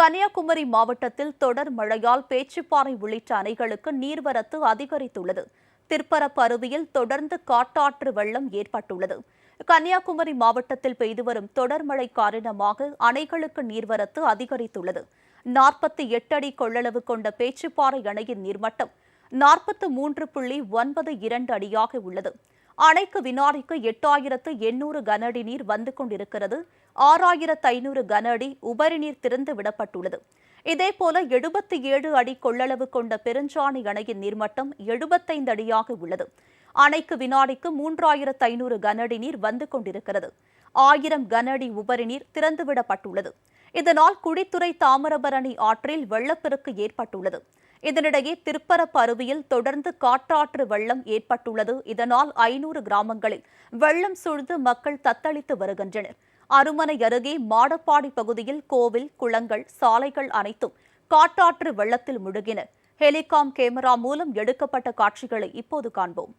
கன்னியாகுமரி மாவட்டத்தில் தொடர் மழையால் பேச்சிப்பாறை உள்ளிட்ட அணைகளுக்கு நீர்வரத்து அதிகரித்துள்ளது. திற்பரப்பு அருவியில் தொடர்ந்து காட்டாற்று வெள்ளம் ஏற்பட்டுள்ளது. கன்னியாகுமரி மாவட்டத்தில் பெய்து வரும் தொடர் மழை காரணமாக அணைகளுக்கு நீர்வரத்து அதிகரித்துள்ளது. 48 அடி கொள்ளளவு கொண்ட பேச்சிப்பாறை அணையின் நீர்மட்டம் 43.92 அடியாக உள்ளது. அணைக்கு வினாடிக்கு 8800 கன அடி நீர் வந்து கொண்டிருக்கிறது. 6500 கன அடி உபரி நீர் திறந்து விடப்பட்டுள்ளது. இதேபோல 77 அடி கொள்ளளவு கொண்ட பெருஞ்சாணி அணையின் நீர்மட்டம் 75 அடியாக உள்ளது. அணைக்கு வினாடிக்கு 3500 கன அடி நீர் வந்து கொண்டிருக்கிறது. 1000 கன அடி உபரி நீர் திறந்துவிடப்பட்டுள்ளது. இதனால் குடித்துறை தாமிரபரணி ஆற்றில் வெள்ளப்பெருக்கு ஏற்பட்டுள்ளது. இதனிடையே திற்பரப்பு அருவியில் தொடர்ந்து காட்டாற்று வெள்ளம் ஏற்பட்டுள்ளது. இதனால் 500 கிராமங்களில் வெள்ளம் சூழ்ந்து மக்கள் தத்தளித்து வருகின்றனர். அருமனை அருகே மாடப்பாடி பகுதியில் கோவில், குளங்கள், சாலைகள் அனைத்தும் காட்டாற்று வெள்ளத்தில் முழுகின. ஹெலிகாம் கேமரா மூலம் எடுக்கப்பட்ட காட்சிகளை இப்போது காண்போம்.